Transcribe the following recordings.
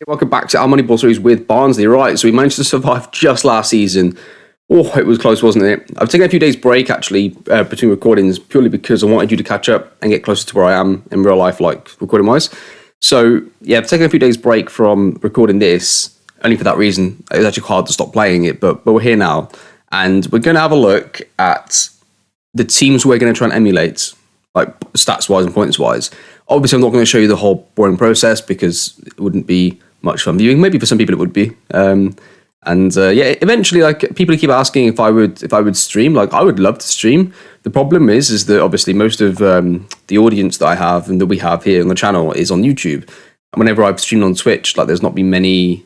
Welcome back to our Moneyball series with Barnsley. Right, so we managed to survive just last season. Oh, it was close, wasn't it? I've taken a few days break, actually, between recordings, purely because I wanted you to catch up and get closer to where I am in real life, like recording-wise. So, yeah, I've taken a few days break from recording this, only for that reason. It was actually hard to stop playing it, but we're here now. And we're going to have a look at the teams we're going to try and emulate, like stats-wise and points-wise. Obviously, I'm not going to show you the whole boring process because it wouldn't be much fun viewing. Maybe for some people it would be. Eventually, like, people keep asking if I would stream. Like, I would love to stream. The problem is that obviously most of the audience that I have and that we have here on the channel is on YouTube. And whenever I've streamed on Twitch, like, there's not been many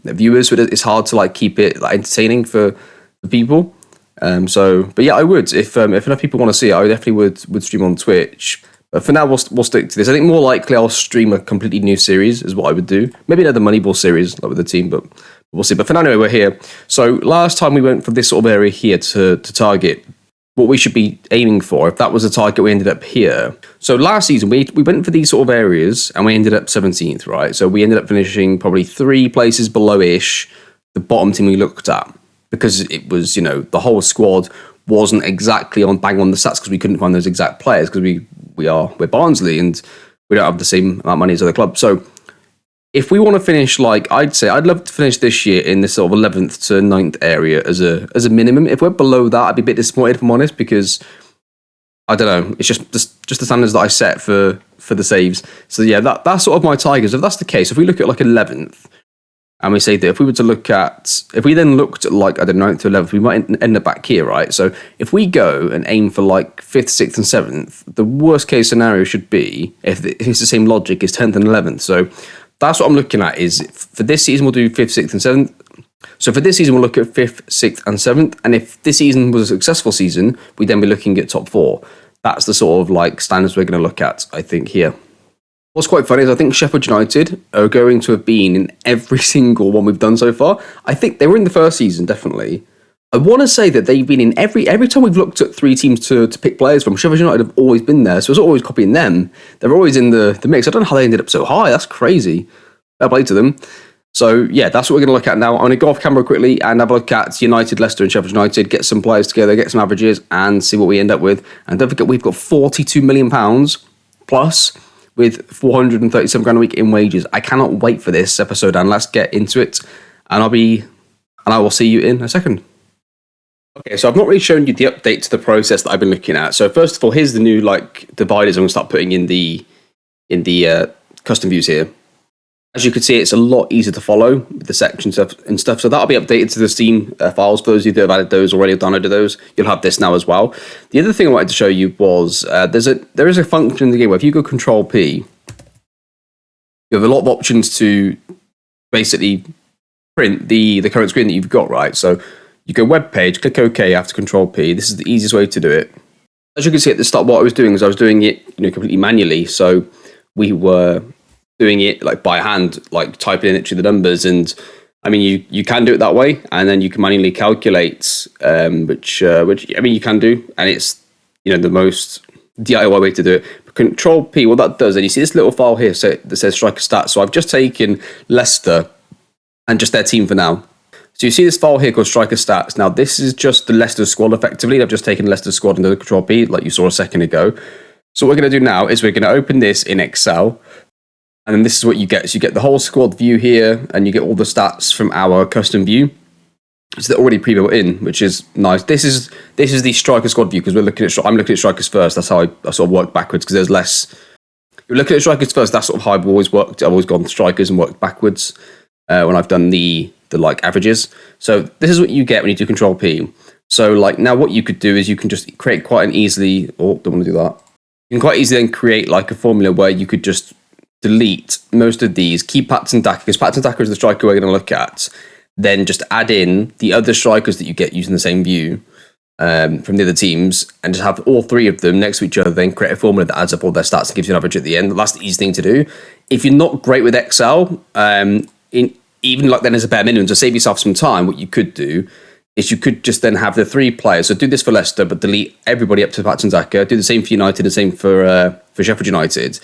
viewers, so it's hard to like keep it like entertaining for the people. But yeah, I would if enough people want to see it, I definitely would stream on Twitch. But for now, we'll stick to this. I think more likely I'll stream a completely new series is what I would do. Maybe another Moneyball series like with the team, but we'll see. But for now, anyway, we're here. So last time we went for this sort of area here to target what we should be aiming for. If that was a target, we ended up here. So last season, we went for these sort of areas and we ended up 17th, right? So we ended up finishing probably 3 places below-ish the bottom team we looked at because it was, the whole squad wasn't exactly bang on the stats because we couldn't find those exact players because we're Barnsley and we don't have the same amount of money as other clubs. So if we want to finish, like, I'd love to finish this year in this sort of 11th to 9th area as a minimum. If we're below that, I'd be a bit disappointed, if I'm honest, because I don't know. It's just the standards that I set for the saves. So yeah, that's sort of my Tigers. If that's the case, if we look at like 11th, and we say that if we then looked at like, I don't know, 9th to 11th, we might end up back here, right? So if we go and aim for like 5th, 6th and 7th, the worst case scenario should be, if it's the same logic, is 10th and 11th. So that's what I'm looking at is, for this season, we'll do 5th, 6th and 7th. So for this season, we'll look at 5th, 6th and 7th. And if this season was a successful season, we'd then be looking at top 4. That's the sort of like standards we're going to look at, I think, here. What's quite funny is I think Sheffield United are going to have been in every single one we've done so far. I think they were in the first season, definitely. I want to say that they've been in every time we've looked at 3 teams to pick players from. Sheffield United have always been there, so it's always copying them. They're always in the mix. I don't know how they ended up so high. That's crazy. Fair play to them. So yeah, that's what we're going to look at now. I'm going to go off camera quickly and have a look at United, Leicester and Sheffield United, get some players together, get some averages and see what we end up with. And don't forget, we've got £42 million plus with 437 grand a week in wages. I cannot wait for this episode, and let's get into it. And I will see you in a second. Okay, so I've not really shown you the update to the process that I've been looking at. So first of all, here's the new like dividers I'm going to start putting in the custom views here. As you can see, it's a lot easier to follow with the sections and stuff. So that'll be updated to the Steam files. For those of you that have added those already or downloaded those, you'll have this now as well. The other thing I wanted to show you was there is a function in the game where if you go Control P, you have a lot of options to basically print the current screen that you've got, right? So you go web page, click OK after Control P. This is the easiest way to do it. As you can see at the start, what I was doing is I was doing it completely manually. So we were doing it like by hand, like typing in it to the numbers, and I mean you can do it that way, and then you can manually calculate, which I mean you can do, and it's the most DIY way to do it. But Control P, what that does, and you see this little file here that says striker stats. So I've just taken Leicester and just their team for now. So you see this file here called striker stats. Now this is just the Leicester squad effectively. I've just taken Leicester squad and done Control P like you saw a second ago. So what we're going to do now is we're going to open this in Excel. And then this is what you get. So you get the whole squad view here, and you get all the stats from our custom view. So they're already pre-built in, which is nice. This is the striker squad view because I'm looking at strikers first. That's how I sort of work backwards because there's less. You're looking at strikers first. That's sort of how I've always worked. I've always gone strikers and worked backwards when I've done the like averages. So this is what you get when you do Control P. So like now, what you could do is you can just create quite an easily. Oh, don't want to do that. You can quite easily then create like a formula where you could just delete most of these, keep Patson Daka, because Patson Daka is the striker we're going to look at, then just add in the other strikers that you get using the same view from the other teams, and just have all 3 of them next to each other, then create a formula that adds up all their stats and gives you an average at the end. That's the easy thing to do. If you're not great with Excel, even like then as a bare minimum, to save yourself some time, what you could do is you could just then have the 3 players. So do this for Leicester, but delete everybody up to Patson Daka. Do the same for United, the same for Sheffield United.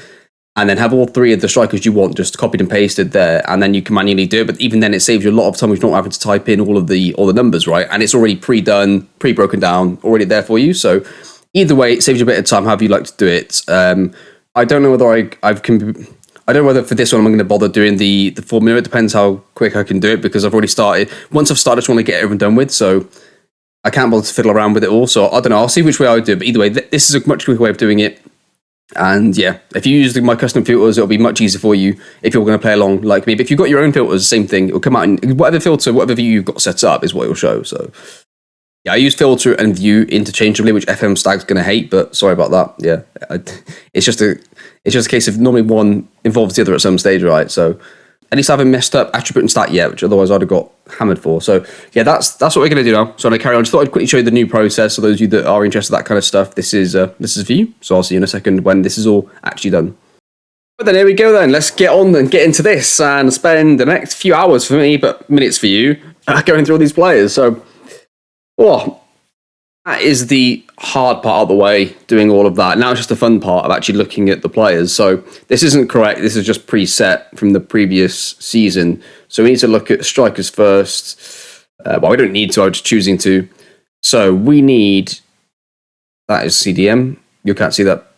and then have all 3 of the strikers you want just copied and pasted there, and then you can manually do it. But even then, it saves you a lot of time if you're not having to type in all the numbers, right? And it's already pre-done, pre-broken down, already there for you. So either way, it saves you a bit of time, however you like to do it. I don't know whether I don't know whether for this one I'm going to bother doing the formula. It depends how quick I can do it, because I've already started. Once I've started, I just want to get everything done with. So I can't bother to fiddle around with it all. So I don't know. I'll see which way I do it. But either way, this is a much quicker way of doing it. And yeah, if you use my custom filters, it'll be much easier for you if you're going to play along like me. But if you've got your own filters, same thing. It'll come out in whatever filter, whatever view you've got set up is what it'll show. So yeah, I use filter and view interchangeably, which FM Stag's going to hate, but sorry about that. Yeah, it's just a case of normally one involves the other at some stage, right? So at least I haven't messed up attribute and stat yet, which otherwise I'd have got hammered for. So yeah, that's what we're going to do now. So I'm going to carry on. Just thought I'd quickly show you the new process. For those of you that are interested in that kind of stuff, this is for you. So I'll see you in a second when this is all actually done. But then here we go then. Let's get on and get into this and spend the next few hours for me, but minutes for you, going through all these players. So, that is the hard part of the way, doing all of that. Now it's just the fun part of actually looking at the players. So this isn't correct. This is just preset from the previous season. So we need to look at strikers first. Well, we don't need to. I'm just choosing to. So we need... That is CDM. You can't see that.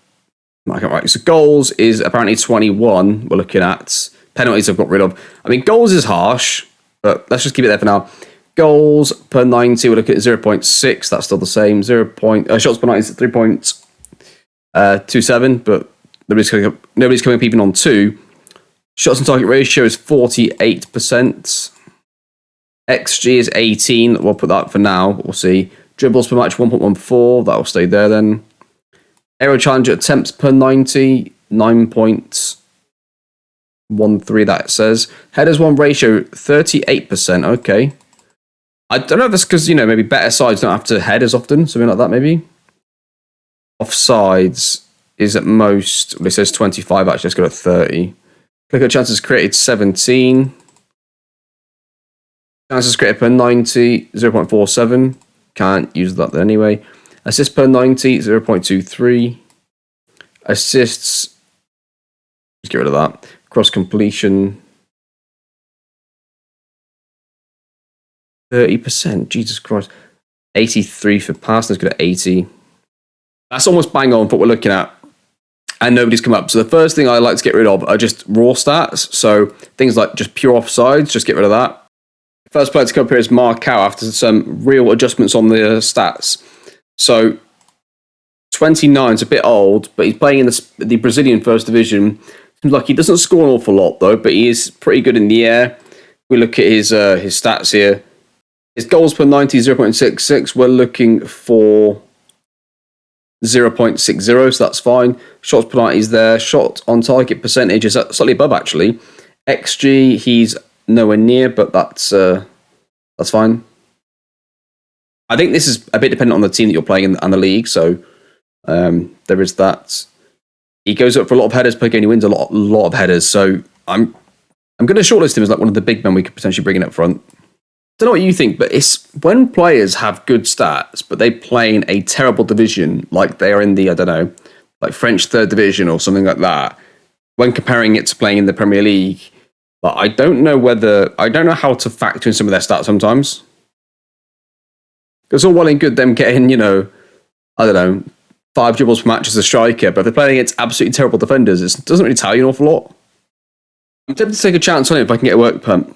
Right. So goals is apparently 21 we're looking at. Penalties I've got rid of. I mean, goals is harsh, but let's just keep it there for now. Goals per 90, we'll look at 0.6. That's still the same. Shots per 90 is 3.27, but nobody's coming up even on 2. Shots on target ratio is 48%. XG is 18. We'll put that for now. We'll see. Dribbles per match 1.14. That'll stay there then. Aerial challenge attempts per 90, 9.13. That says. Headers 1 ratio 38%. Okay. I don't know if that's because, maybe better sides don't have to head as often, something like that, maybe. Offsides is at most, it says 25, actually, let's go to 30. Click at chances created, 17. Chances created per 90, 0.47. Can't use that anyway. Assists per 90, 0.23. Assists, let's get rid of that. Cross completion, 30%. Jesus Christ. 83 for pass. Let's go to 80. That's almost bang on for what we're looking at. And nobody's come up. So the first thing I like to get rid of are just raw stats. So things like just pure offsides, just get rid of that. First player to come up here is Marcao after some real adjustments on the stats. So 29 is a bit old, but he's playing in the Brazilian First Division. Seems like he doesn't score an awful lot though, but he is pretty good in the air. We look at his stats here. His goals per 90 is 0.66. We're looking for 0.60, so that's fine. Shots per 90 is there. Shot on target percentage is slightly above, actually. XG, he's nowhere near, but that's fine. I think this is a bit dependent on the team that you're playing and the league, so there is that. He goes up for a lot of headers per game. He wins a lot of headers, so I'm going to shortlist him as like one of the big men we could potentially bring in up front. I don't know what you think, but it's when players have good stats, but they play in a terrible division, like they are in the, I don't know, like French third division or something like that, when comparing it to playing in the Premier League. But I don't know how to factor in some of their stats sometimes. It's all well and good them getting, I don't know, 5 dribbles per match as a striker, but if they're playing against absolutely terrible defenders, it doesn't really tell you an awful lot. I'm tempted to take a chance on it if I can get a work permit.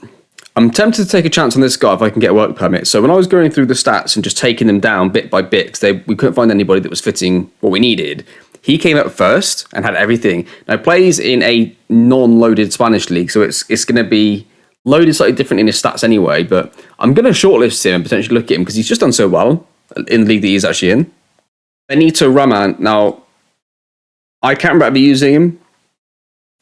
I'm tempted to take a chance on this guy if I can get a work permit. So when I was going through the stats and just taking them down bit by bit, because we couldn't find anybody that was fitting what we needed, he came up first and had everything. Now, he plays in a non-loaded Spanish league, so it's going to be loaded slightly different in his stats anyway, but I'm going to shortlist him and potentially look at him because he's just done so well in the league that he's actually in. Benito Raman. Now, I can't remember using him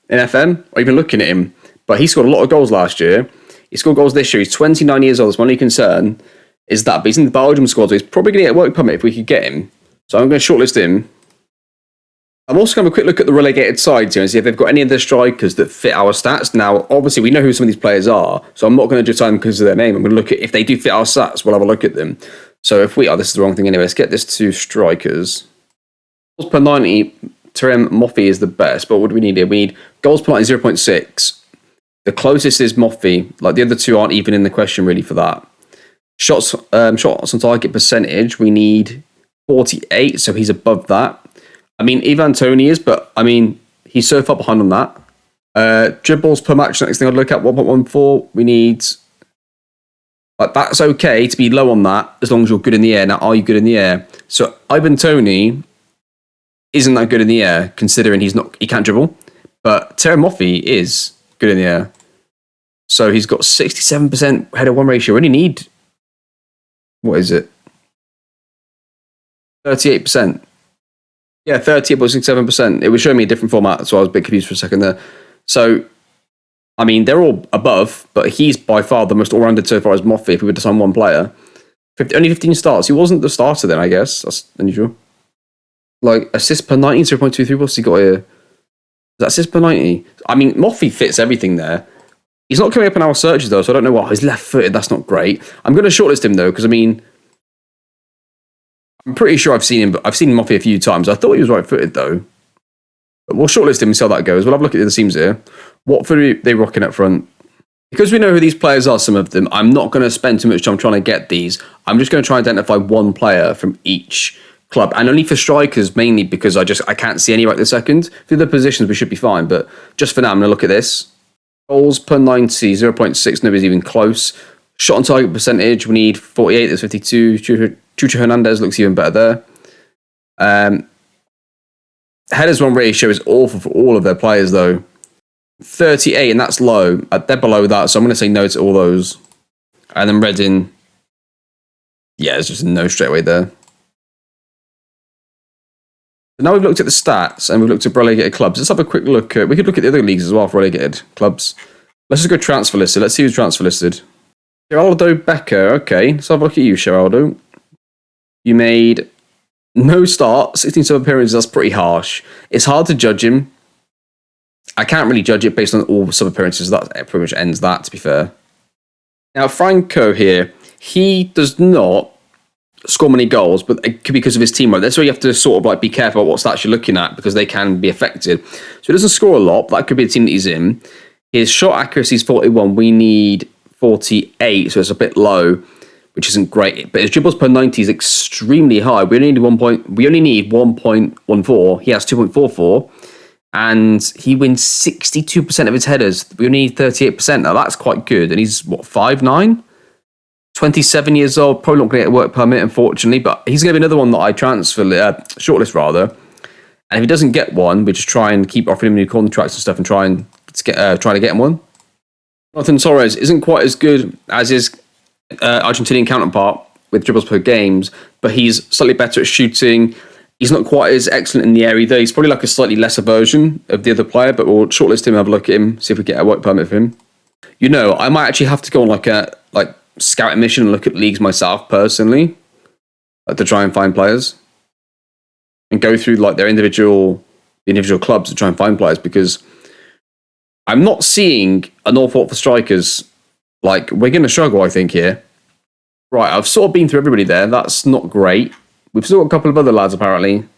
in FM or even looking at him, but he scored a lot of goals last year. He scored goals this year. He's 29 years old. His only concern is that, but he's in the Belgium squad, so he's probably going to get a work permit if we could get him. So I'm going to shortlist him. I'm also going to have a quick look at the relegated sides here and see if they've got any of the strikers that fit our stats. Now, obviously, we know who some of these players are, so I'm not going to just sign them because of their name. I'm going to look at if they do fit our stats. We'll have a look at them. So if this is the wrong thing anyway. Let's get this to strikers. Goals per 90, Terem Moffey is the best, but what do we need here? We need goals per 90, 0.6. The closest is Moffey. Like, the other two aren't even in the question, really, for that. Shots on target percentage, we need 48, so he's above that. I mean, Ivan Toney is, but, I mean, he's so far behind on that. Dribbles per match, next thing I'd look at, 1.14. We need... Like, that's okay to be low on that, as long as you're good in the air. Now, are you good in the air? So, Ivan Toney isn't that good in the air, considering he can't dribble. But Terem Moffey is good in the air. So he's got 67% header one ratio. We only need, what is it? 38%. Yeah, 38.67%. It was showing me a different format, so I was a bit confused for a second there. So, I mean, they're all above, but he's by far the most all-rounded so far as Moffey, if we were to sign one player. Only 15 starts. He wasn't the starter then, I guess. That's unusual. Like, assist per 90, 0.23. What's he got here? Is that assist per 90? I mean, Moffey fits everything there. He's not coming up in our searches, though, so I don't know what. He's left-footed. That's not great. I'm going to shortlist him, though, because, I mean, I'm pretty sure I've seen him, but I've seen Moffey a few times. I thought he was right-footed, though. But we'll shortlist him and see how that goes. We'll have a look at the other teams here. Watford are they rocking up front? Because we know who these players are, some of them, I'm not going to spend too much time trying to get these. I'm just going to try and identify one player from each club, and only for strikers, mainly because I can't see any right this second. For the positions, we should be fine, but just for now, I'm going to look at this. Goals per 90, 0.6, nobody's even close. Shot on target percentage, we need 48, there's 52. Chucho Hernandez looks even better there. Headers one ratio is awful for all of their players, though. 38, and that's low. They're below that, so I'm going to say no to all those. And then Reading, yeah, it's just a no straight away there. Now we've looked at the stats and we've looked at relegated clubs. Let's have a quick look at... We could look at the other leagues as well for relegated clubs. Let's just go transfer listed. Let's see who's transfer listed. Geraldo Becker. Okay, let's have a look at you, Geraldo. You made no start, 16 sub-appearances. That's pretty harsh. It's hard to judge him. I can't really judge it based on all sub-appearances. That pretty much ends that, to be fair. Now, Franco here, he does not score many goals, but it could be because of his teamwork. That's where you have to sort of like be careful about what stats you're looking at, because they can be affected. So he doesn't score a lot, but that could be the team that he's in. His shot accuracy is 41. We need 48, so it's a bit low, which isn't great. But his dribbles per 90 is extremely high. We only need 1.14. He has 2.44. And he wins 62% of his headers. We only need 38%. Now, that's quite good. And he's, what, 5'9"? 27 years old. Probably not going to get a work permit, unfortunately. But he's going to be another one that I shortlist, rather. And if he doesn't get one, we just try and keep offering him new contracts and stuff and try to get him one. Jonathan Torres isn't quite as good as his Argentinian counterpart with dribbles per games, but he's slightly better at shooting. He's not quite as excellent in the area either. He's probably like a slightly lesser version of the other player, but we'll shortlist him, have a look at him, see if we get a work permit for him. You know, I might actually have to go on like a scouting mission and look at leagues myself personally, to try and find players and go through like their individual clubs to try and find players, because I'm not seeing an awful lot for strikers. Like, we're going to struggle, I think, here. Right, I've sort of been through everybody there. That's not great. We've still got a couple of other lads, apparently,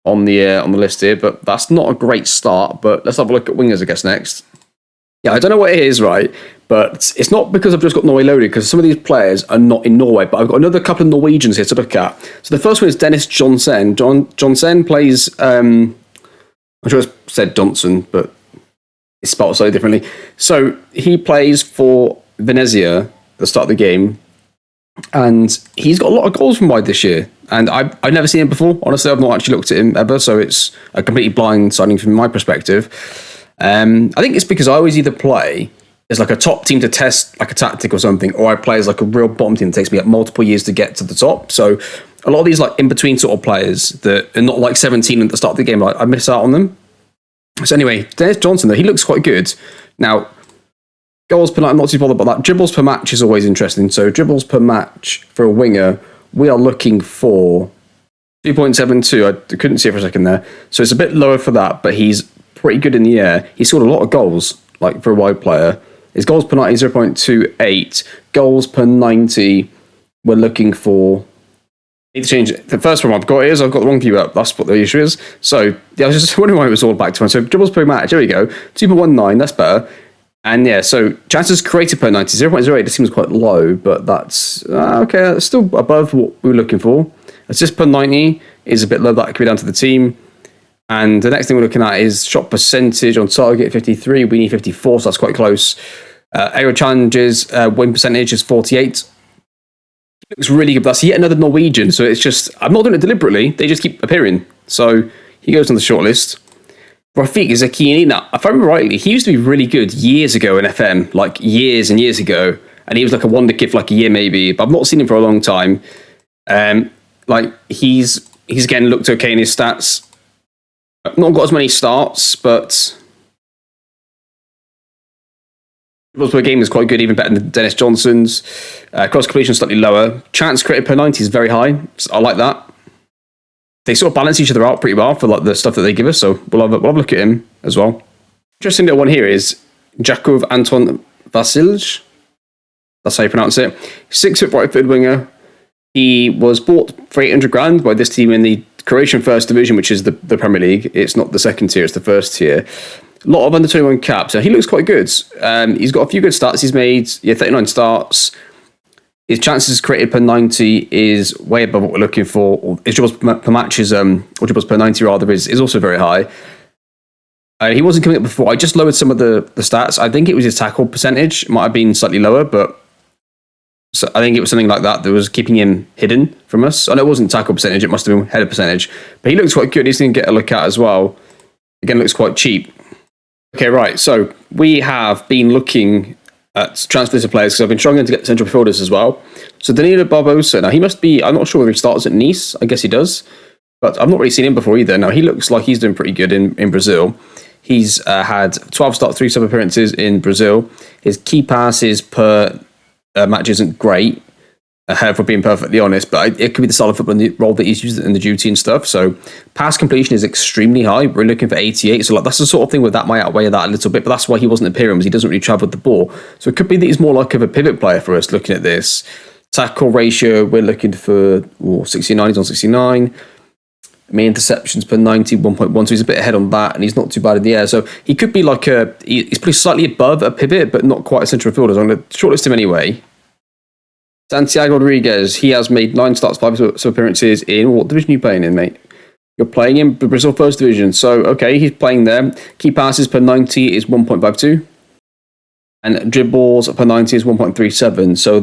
on the list here, but that's not a great start. But let's have a look at wingers, I guess, next. Yeah, I don't know what it is, right? But it's not because I've just got Norway loaded, because some of these players are not in Norway, but I've got another couple of Norwegians here to look at. So the first one is Dennis Johnsen. Johnsen plays, I'm sure it's said Johnson, but it's spelled slightly differently. So he plays for Venezia at the start of the game, and he's got a lot of goals from wide this year. And I've never seen him before. Honestly, I've not actually looked at him ever, so it's a completely blind signing from my perspective. I think it's because I always either play as like a top team to test like a tactic or something, or I play as like a real bottom team that takes me like multiple years to get to the top. So a lot of these like in-between sort of players that are not like 17 at the start of the game, like, I miss out on them. So anyway, Dennis Johnson, though, he looks quite good. Now, goals per night, I'm not too bothered about that. Dribbles per match is always interesting. So dribbles per match for a winger, we are looking for 2.72. I couldn't see it for a second there. So it's a bit lower for that, but he's pretty good in the air. He scored a lot of goals, like for a wide player. His goals per 90 is 0.28. Goals per 90, we're looking for Need to change it. The first one I've got is I've got the wrong view up. That's what the issue is. So yeah, I was just wondering why it was all back to one. So dribbles per match. There we go. 2.19. That's better. And yeah, so chances created per 90. 0.08. This seems quite low, but that's okay. That's still above what we were looking for. Assists per 90 is a bit low. That could be down to the team. And the next thing we're looking at is shot percentage on target 53. We need 54, so that's quite close. Aerial challenges, win percentage is 48. Looks really good. That's yet another Norwegian. So it's just, I'm not doing it deliberately. They just keep appearing. So he goes on the shortlist. Rafik Zakini. Now, if I remember rightly, he used to be really good years ago in FM, like years and years ago. And he was like a wonder kid for like a year maybe. But I've not seen him for a long time. Like he's again looked okay in his stats. Not got as many starts, but dribbles per game is quite good, even better than Dennis Johnson's. Cross completion slightly lower. Chance created per 90 is very high. So I like that. They sort of balance each other out pretty well for like the stuff that they give us. So we'll have a look at him as well. Interesting little one here is Jakov Anton Vasilj. That's how you pronounce it. 6 foot right-footed winger. He was bought for 800 grand by this team in the Croatian First Division, which is the Premier League. It's not the second tier, it's the first tier. A lot of under 21 caps. So he looks quite good. He's got a few good starts. He's made 39 starts. His chances created per 90 is way above what we're looking for. His dribbles per match is, or dribbles per 90 rather, is also very high. He wasn't coming up before. I just lowered some of the stats. I think it was his tackle percentage. Might have been slightly lower, but so I think it was something like that was keeping him hidden from us. I know it wasn't tackle percentage. It must have been header percentage. But he looks quite good. He's going to get a look at as well. Again, looks quite cheap. Okay, right. So we have been looking at transfers of players because I've been struggling to get central midfielders as well. So Danilo Barbosa. Now, he must be, I'm not sure whether he starts at Nice. I guess he does. But I've not really seen him before either. Now, he looks like he's doing pretty good in Brazil. He's had 12 start, 3 sub appearances in Brazil. His key passes per match isn't great, for being perfectly honest, but it could be the style of football role that he's used in the duty and stuff. So pass completion is extremely high. We're looking for 88. So like that's the sort of thing where that might outweigh that a little bit, but that's why he wasn't appearing, because he doesn't really travel with the ball. So it could be that he's more like of a pivot player for us looking at this. Tackle ratio, we're looking for 69. He's on 69. Main interceptions per 90, 1.1. So he's a bit ahead on that, and he's not too bad in the air. So he could be like he's pretty slightly above a pivot, but not quite a central fielder. So I'm going to shortlist him anyway. Santiago Rodriguez, he has made 9 starts, 5 sub appearances in, what division are you playing in, mate? You're playing in the Brazil First Division. So, okay, he's playing there. Key passes per 90 is 1.52. And dribbles per 90 is 1.37. So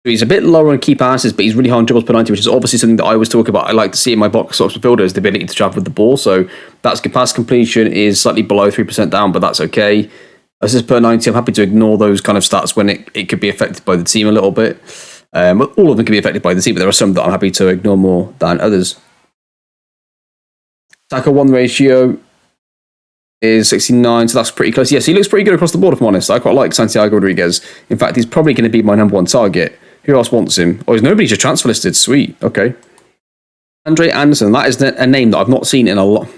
he's a bit lower on key passes, but he's really high on dribbles per 90, which is obviously something that I always talk about. I like to see in my box socks midfielders, the ability to travel with the ball. So that's good. Pass completion is slightly below 3% down, but that's okay. Assists per 90, I'm happy to ignore those kind of stats when it could be affected by the team a little bit. All of them can be affected by the team, but there are some that I'm happy to ignore more than others. Tackle 1 ratio is 69, so that's pretty close. Yes, he looks pretty good across the board, if I'm honest. I quite like Santiago Rodriguez. In fact, he's probably going to be my number 1 target. Who else wants him? Oh, nobody's just transfer listed. Sweet. Okay. Andre Anderson. That is a name that I've not seen in a lot.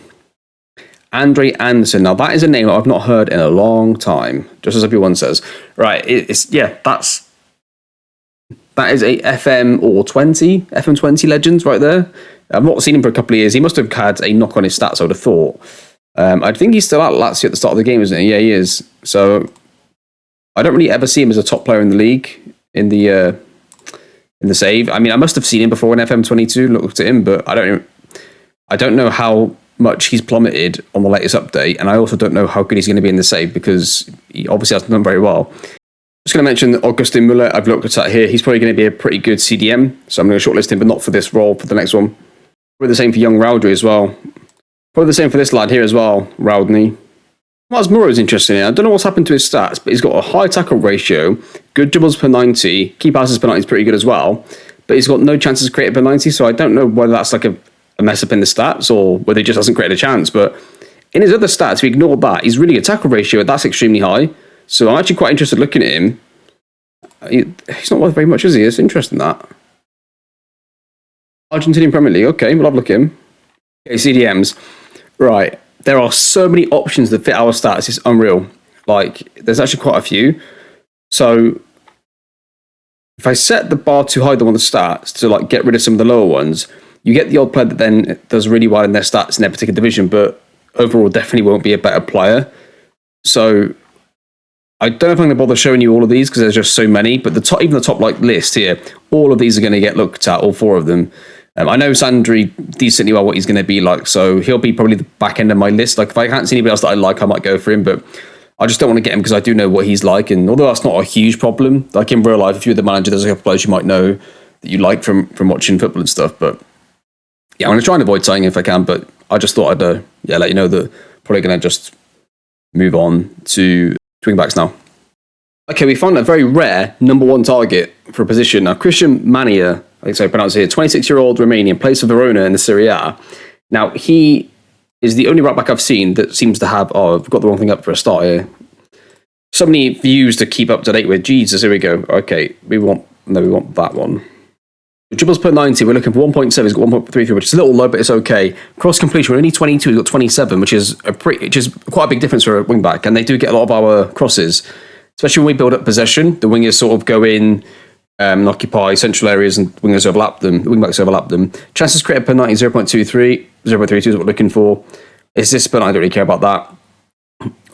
Andre Anderson. Now, that is a name that I've not heard in a long time, just as everyone says. Right. That is a FM20 legend right there. I've not seen him for a couple of years. He must have had a knock on his stats, I would have thought. I think he's still at Lazio at the start of the game, isn't he? Yeah, he is. So I don't really ever see him as a top player in the league in the save. I mean, I must have seen him before in FM22, looked at him, but I don't know how much he's plummeted on the latest update, and I also don't know how good he's going to be in the save because he obviously hasn't done very well. Just going to mention Augustin Muller. I've looked at here. He's probably going to be a pretty good CDM, so I'm going to shortlist him, but not for this role, for the next one. Probably the same for young Rowdry as well. Probably the same for this lad here as well, Rowdney. Miles Muro is interesting. I don't know what's happened to his stats, but he's got a high tackle ratio, good dribbles per 90, key passes per 90 is pretty good as well, but he's got no chances created per 90, so I don't know whether that's like a mess up in the stats or whether he just hasn't created a chance. But in his other stats, if we ignore that, he's really a tackle ratio, that's extremely high. So I'm actually quite interested looking at him. He's not worth very much, is he? It's interesting that. Argentinian Premier League, okay, we'll have a look at him. Okay, CDMs. Right, there are so many options that fit our stats, it's unreal. Like, there's actually quite a few. So if I set the bar too high on the stats to like get rid of some of the lower ones, you get the odd player that then does really well in their stats in their particular division, but overall definitely won't be a better player. So I don't know if I'm going to bother showing you all of these because there's just so many, but even the top like list here, all of these are going to get looked at, all 4 of them. I know Sandri decently well what he's going to be like, so he'll be probably the back end of my list. Like if I can't see anybody else that I like, I might go for him, but I just don't want to get him because I do know what he's like, and although that's not a huge problem, like in real life, if you're the manager, there's a couple of players you might know that you like from watching football and stuff, but yeah, I'm going to try and avoid saying if I can, but I just thought I'd let you know that probably going to just move on to wing backs now. Okay, we found a very rare number 1 target for a position. Now, Christian Mania, I think so I pronounce it here, 26-year-old Romanian, plays for Verona in the Serie A. Now, he is the only right back I've seen that seems to have, I've got the wrong thing up for a start here. So many views to keep up to date with. Jesus, here we go. Okay, we want that one. Dribbles per 90, we're looking for 1.7, he's got 1.33, which is a little low, but it's okay. Cross completion, we're only 22, he's got 27, which is quite a big difference for a wing back, and they do get a lot of our crosses, especially when we build up possession. The wingers sort of go in and occupy central areas, and wingers overlap them. The wing backs overlap them. Chances created per 90, 0.23, 0.32 is what we're looking for. Assists per 90, I don't really care about that.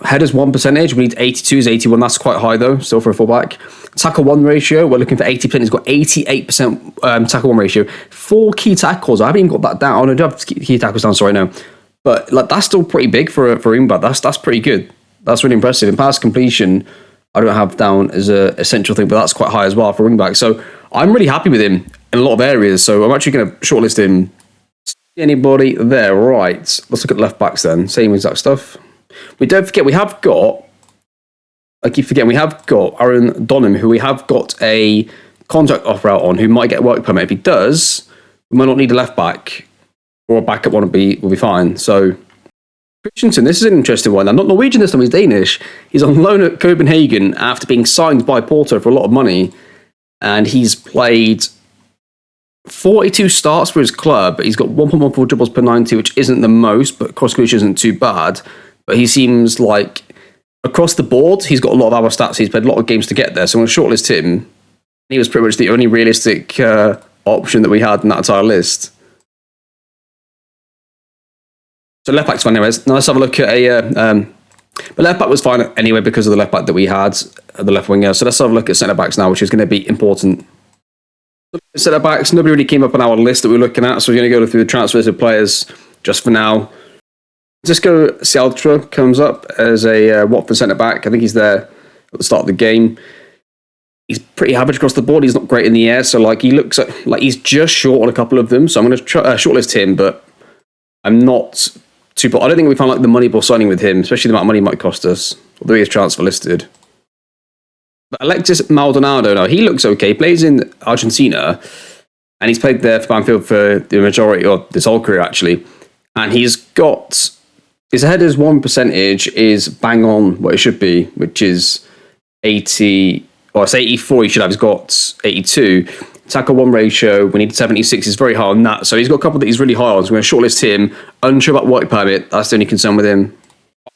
Headers 1%, we need 82, is 81, that's quite high though, still for a fullback. Tackle 1 ratio, we're looking for 80%, he's got 88% tackle 1 ratio. 4 key tackles, I haven't even got that down. I don't have key tackles down, sorry, no. But like that's still pretty big for a wing back, that's pretty good. That's really impressive. And pass completion, I don't have down as a essential thing, but that's quite high as well for a wing back. So I'm really happy with him in a lot of areas, so I'm actually going to shortlist him. Anybody there? Right, let's look at left backs then, same exact stuff. We don't forget, we have got Aaron Donham, who we have got a contract offer out on, who might get a work permit. If he does, we might not need a left back, or a backup one will be fine. So, Christensen, this is an interesting one. I'm not Norwegian this time, he's Danish. He's on loan at Copenhagen after being signed by Porto for a lot of money, and he's played 42 starts for his club. He's got 1.14 dribbles per 90, which isn't the most, but cross completion isn't too bad. But he seems like, across the board, he's got a lot of our stats. He's played a lot of games to get there. So I'm going to shortlist him. He was pretty much the only realistic option that we had in that entire list. So left back's fine anyways. Now let's have a look at but left back was fine anyway because of the left back that we had, the left winger. So let's have a look at centre backs now, which is going to be important. Centre backs, nobody really came up on our list that we were looking at, so we're going to go through the transfers of players just for now. Cisco Cialtra comes up as a Watford centre back. I think he's there at the start of the game. He's pretty average across the board. He's not great in the air, so like he looks like he's just short on a couple of them. So I'm going to shortlist him, but I'm not too. I don't think we found like the Moneyball signing with him, especially the amount of money he might cost us, although he is transfer listed. But Alexis Maldonado, now he looks okay. He plays in Argentina, and he's played there for Banfield for the majority of his whole career actually, and he's got. His headers 1% is bang on what it should be, which is 80, or it's 84 he should have. He's got 82. Tackle 1 ratio, we need 76. He's very high on that. So he's got a couple that he's really high on. So we're going to shortlist him. Unsure about work permit. That's the only concern with him.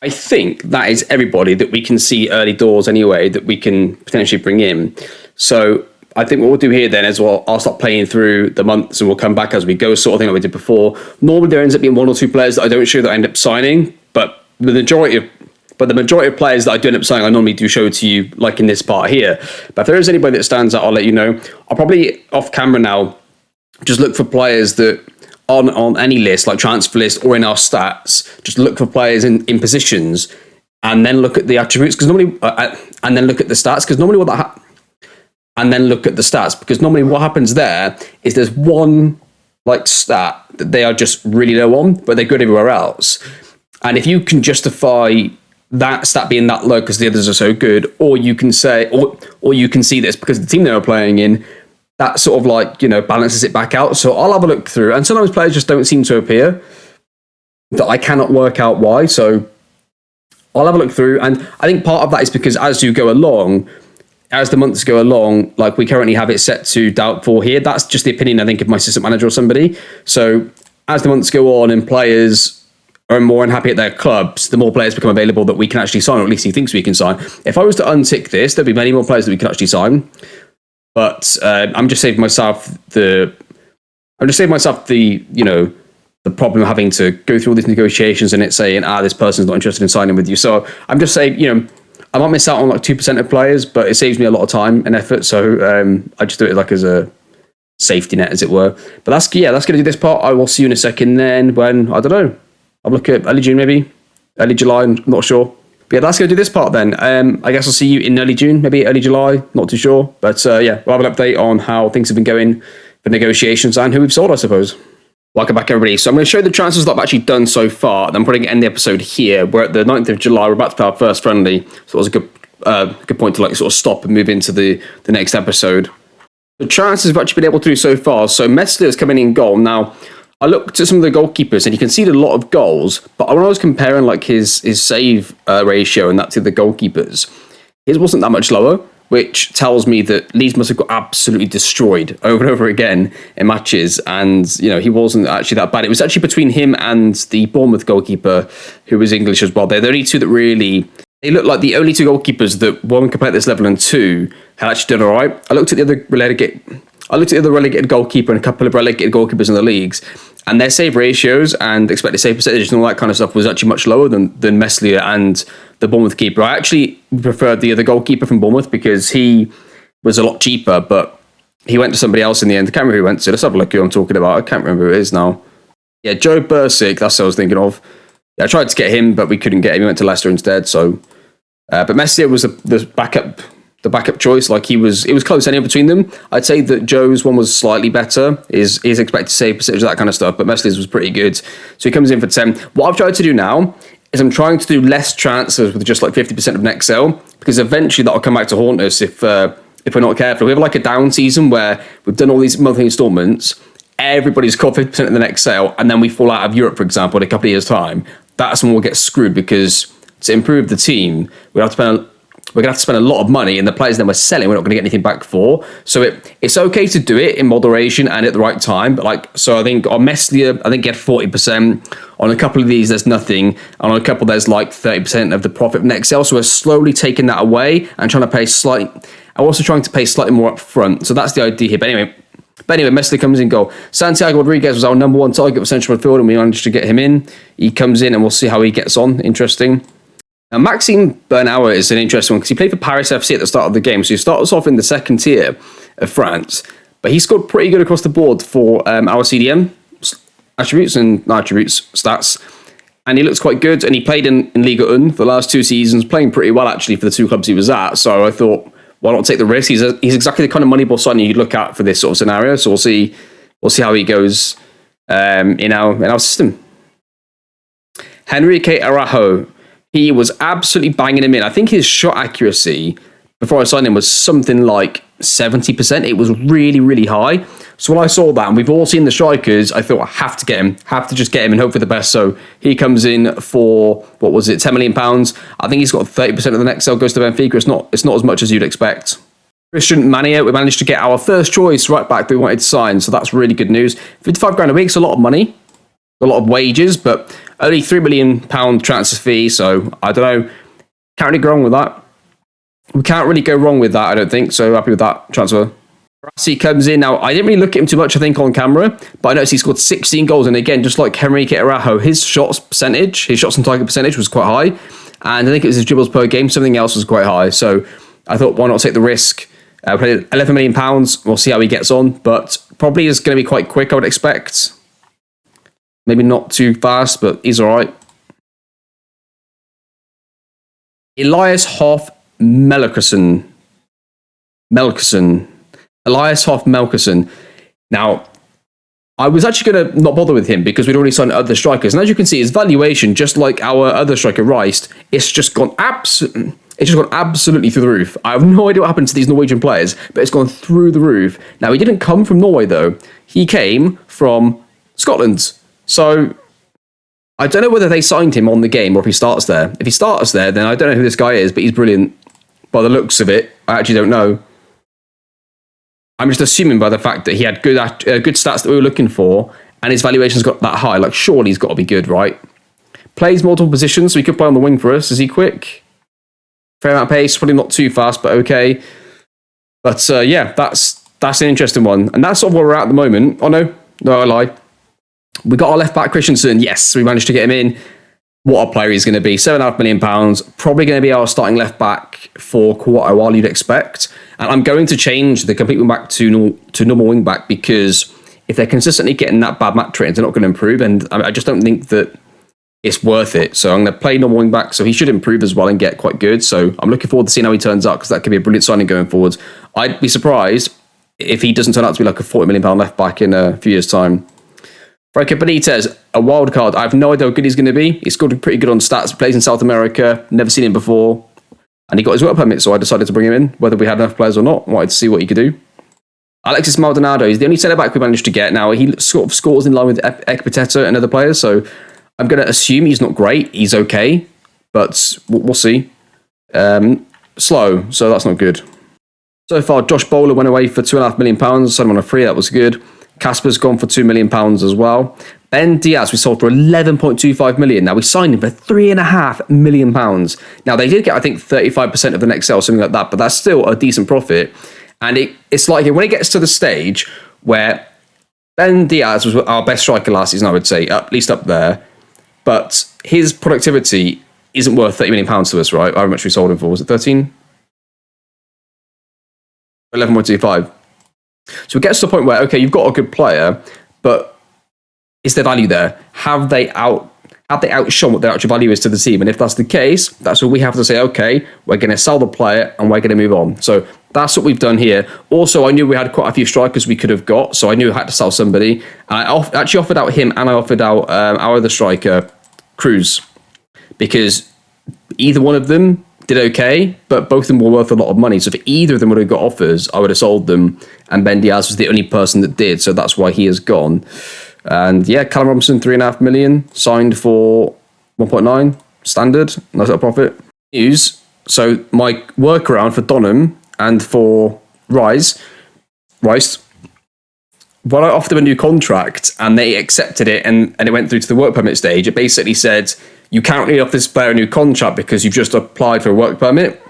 I think that is everybody that we can see early doors anyway, that we can potentially bring in. So I think what we'll do here then is I'll start playing through the months and we'll come back as we go, sort of thing like we did before. Normally there ends up being 1 or 2 players that I don't show that I end up signing, but the majority of players that I do end up signing, I normally do show to you, like in this part here. But if there is anybody that stands out, I'll let you know. I'll probably, off camera now, just look for players that on any list, like transfer list or in our stats, just look for players in positions and then look at the attributes, because normally, and then look at the stats, because normally what and then look at the stats, because normally what happens there is there's one like stat that they are just really low on, but they're good everywhere else. And if you can justify that stat being that low because the others are so good, or you can say, or you can see this because the team they were playing in, that sort of like, balances it back out. So I'll have a look through, and sometimes players just don't seem to appear that I cannot work out why. So I'll have a look through, and I think part of that is because as you go along, as the months go along, like we currently have it set to doubtful here. That's just the opinion, I think, of my assistant manager or somebody. So as the months go on and players are more unhappy at their clubs, the more players become available that we can actually sign, or at least he thinks we can sign. If I was to untick this, there'd be many more players that we can actually sign. But I'm just saving myself the the problem of having to go through all these negotiations and it saying, this person's not interested in signing with you. So I'm just saying, I might miss out on like 2% of players, but it saves me a lot of time and effort. So I just do it like as a safety net, as it were. But that's going to do this part. I will see you in a second then when, I don't know, I'll look at early June maybe, early July, I'm not sure. But yeah, that's going to do this part then. I guess I'll see you in early June, maybe early July, not too sure. But yeah, we'll have an update on how things have been going for negotiations and who we've sold, I suppose. Welcome back, everybody. So I'm going to show you the transfers that I've actually done so far. And I'm probably going to end the episode here. We're at the 9th of July. We're about to play our first friendly. So it was a good point to like sort of stop and move into the next episode. The transfers we've actually been able to do so far. So Meslier is coming in goal. Now, I looked at some of the goalkeepers and you can see a lot of goals. But when I was comparing like his save ratio and that to the goalkeepers, his wasn't that much lower, which tells me that Leeds must have got absolutely destroyed over and over again in matches. And, he wasn't actually that bad. It was actually between him and the Bournemouth goalkeeper, who was English as well. They're the only two that really... They look like the only two goalkeepers that, one, can play at this level, and two, had actually done all right. I looked at the other relegated goalkeeper and a couple of relegated goalkeepers in the leagues, and their save ratios and expected save percentage and all that kind of stuff was actually much lower than Meslier and the Bournemouth keeper. I actually preferred the other goalkeeper from Bournemouth because he was a lot cheaper, but he went to somebody else in the end. I can't remember who he went to. Let's have a look who I'm talking about. I can't remember who it is now. Yeah, Joe Bursick, that's what I was thinking of. Yeah, I tried to get him, but we couldn't get him. He went to Leicester instead. So, but Meslier was the backup choice. Like it was close anyway between them. I'd say that Joe's one was slightly better. His expected save percentage, that kind of stuff, but Meslier's was pretty good. So he comes in for 10. What I've tried to do now is I'm trying to do less transfers with just like 50% of net sale, because eventually that'll come back to haunt us if we're not careful. We have like a down season where we've done all these monthly installments. Everybody's caught 50% of the next sale, and then we fall out of Europe, for example, in a couple of years' time. That's when we'll get screwed, because to improve the team, we're going to have to spend a lot of money, and the players then we're selling, we're not going to get anything back for. So it's okay to do it in moderation and at the right time. But so I think on Meslier, I think get 40%. On a couple of these, there's nothing. And on a couple, there's like 30% of the profit of next sale. So we're slowly taking that away and trying to pay slightly. I'm also trying to pay slightly more up front. So that's the idea here. But anyway, Meslier comes in goal. Santiago Rodriguez was our number one target for central midfield, and we managed to get him in. He comes in, and we'll see how he gets on. Interesting. Now, Maxime Bernauer is an interesting one because he played for Paris FC at the start of the game. So he starts off in the second tier of France, but he scored pretty good across the board for our CDM stats. And he looks quite good. And he played in Liga 1 for the last 2 seasons, playing pretty well actually for the 2 clubs he was at. So I thought, why not take the risk? He's exactly the kind of Moneyball signing you'd look at for this sort of scenario. So we'll see how he goes in our system. Henrique Araujo. He was absolutely banging him in. I think his shot accuracy before I signed him was something like 70%. It was really, really high. So when I saw that, and we've all seen the strikers, I thought I have to get him. Have to just get him and hope for the best. So he comes in for, what was it, £10 million. I think he's got 30% of the next sale goes to Benfica. It's not as much as you'd expect. Christian Mania, we managed to get our first choice right back that we wanted to sign. So that's really good news. 55 grand a week is a lot of money. A lot of wages, but only £3 million transfer fee, so I don't know. Can't really go wrong with that. We can't really go wrong with that, I don't think, so happy with that transfer. Rossi comes in. Now, I didn't really look at him too much, I think, on camera, but I noticed he scored 16 goals, and again, just like Henrique Araujo, his shots on target percentage was quite high, and I think it was his dribbles per game, something else was quite high, so I thought, why not take the risk? We paid £11 million, we'll see how he gets on, but probably is going to be quite quick, I would expect. Maybe not too fast, but he's all right. Elias Hoff Melkerson. Elias Hoff Melkerson. Now, I was actually going to not bother with him because we'd already signed other strikers. And as you can see, his valuation, just like our other striker, Rice, it's just gone absolutely through the roof. I have no idea what happened to these Norwegian players, but it's gone through the roof. Now, he didn't come from Norway, though. He came from Scotland. So I don't know whether they signed him on the game or if he starts there. If he starts there, then I don't know who this guy is, but he's brilliant. By the looks of it, I actually don't know. I'm just assuming by the fact that he had good stats that we were looking for, and his valuation's got that high. Like, surely he's got to be good, right? Plays multiple positions, so he could play on the wing for us. Is he quick? Fair amount of pace, probably not too fast, but okay. But yeah, that's an interesting one. And that's sort of where we're at the moment. Oh, no, I lie. We got our left back, Christensen. Yes, we managed to get him in. What a player he's going to be. £7.5 million. Probably going to be our starting left back for quite a while, you'd expect. And I'm going to change the complete wing back to normal wing back, because if they're consistently getting that bad match ratings, they're not going to improve. And I just don't think that it's worth it. So I'm going to play normal wing back. So he should improve as well and get quite good. So I'm looking forward to seeing how he turns out, because that could be a brilliant signing going forwards. I'd be surprised if he doesn't turn out to be like a £40 million left back in a few years' time. Franco Benitez, a wild card. I have no idea how good he's going to be. He's scored pretty good on stats. He plays in South America. Never seen him before. And he got his work permit, so I decided to bring him in, whether we had enough players or not. I wanted to see what he could do. Alexis Maldonado, he's the only centre-back we managed to get. Now, he sort of scores in line with Ekpiteta and other players, so I'm going to assume he's not great. He's okay, but we'll see. Slow, so that's not good. So far, Josh Bowler went away for £2.5 million. Signed him on a free, that was good. Casper's gone for £2 million as well. Ben Diaz, we sold for £11.25 million. Now, we signed him for £3.5 million. Now, they did get, I think, 35% of the next sale, something like that, but that's still a decent profit. And it's like when it gets to the stage where Ben Diaz was our best striker last season, I would say, at least up there, but his productivity isn't worth £30 million to us, right? How much we sold him for? Was it 13? 11.25. So it gets to the point where, okay, you've got a good player, but is there value there? Have they outshone what their actual value is to the team? And if that's the case, that's what we have to say, okay, we're going to sell the player and we're going to move on. So that's what we've done here. Also, I knew we had quite a few strikers we could have got, so I knew I had to sell somebody. And I actually offered out him, and I offered out our other striker, Cruz, because either one of them did okay, but both of them were worth a lot of money. So if either of them would have got offers, I would have sold them. And Ben Diaz was the only person that did, so that's why he has gone. And yeah, Callum Robinson, £3.5 million, signed for 1.9, standard, nice little profit. News. So my workaround for Donham and for Rice, when I offered them a new contract and they accepted it and it went through to the work permit stage, it basically said, you can't really offer this player a new contract because you've just applied for a work permit.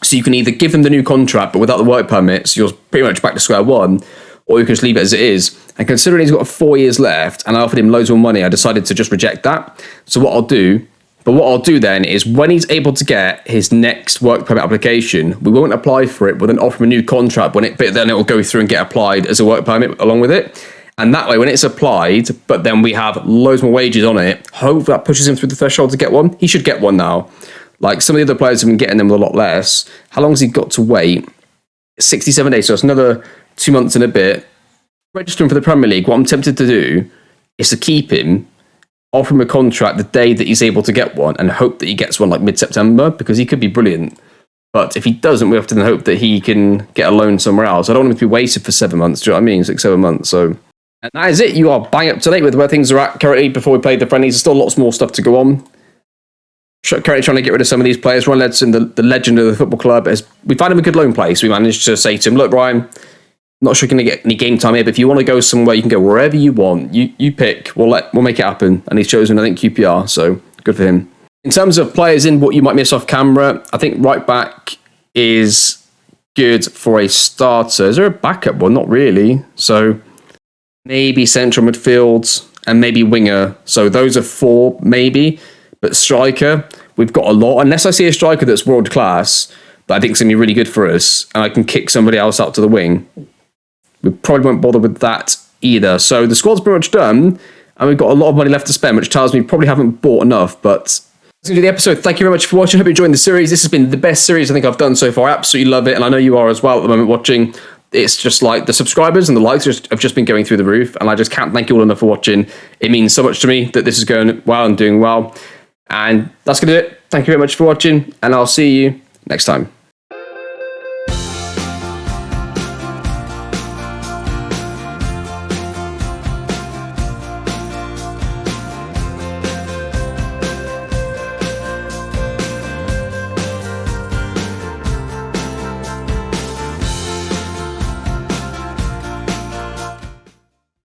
So you can either give them the new contract, but without the work permit, so you're pretty much back to square one, or you can just leave it as it is. And considering he's got 4 years left and I offered him loads more money, I decided to just reject that. So what I'll do then is when he's able to get his next work permit application, we won't apply for it, we'll then offer him a new contract, but then it will go through and get applied as a work permit along with it. And that way, when it's applied, but then we have loads more wages on it, hopefully that pushes him through the threshold to get one. He should get one now. Like some of the other players have been getting them a lot less. How long has he got to wait? 67 days, so it's another 2 months and a bit. Registering for the Premier League, what I'm tempted to do is to keep him, offer him a contract the day that he's able to get one, and hope that he gets one like mid-September, because he could be brilliant. But if he doesn't, we have to then hope that he can get a loan somewhere else. I don't want him to be wasted for 7 months, do you know what I mean? 6-7 months, so... And that is it. You are bang up to date with where things are at currently before we played the friendlies. There's still lots more stuff to go on. Currently trying to get rid of some of these players. Ron Ledson, the legend of the football club, we found him a good loan place. We managed to say to him, look, Ryan, not sure you're going to get any game time here, but if you want to go somewhere, you can go wherever you want. You pick. We'll make it happen. And he's chosen, I think, QPR, so good for him. In terms of players in what you might miss off camera, I think right back is good for a starter. Is there a backup one? Not really. So... maybe central midfield and maybe winger. So those are 4, maybe. But striker, we've got a lot. Unless I see a striker that's world class, that I think is going to be really good for us, and I can kick somebody else out to the wing, we probably won't bother with that either. So the squad's pretty much done, and we've got a lot of money left to spend, which tells me we probably haven't bought enough. But that's going to do the episode. Thank you very much for watching. I hope you enjoyed the series. This has been the best series I think I've done so far. I absolutely love it, and I know you are as well at the moment watching. It's just like the subscribers and the likes have just been going through the roof, and I just can't thank you all enough for watching. It means so much to me that this is going well and doing well. And that's going to do it. Thank you very much for watching, and I'll see you next time.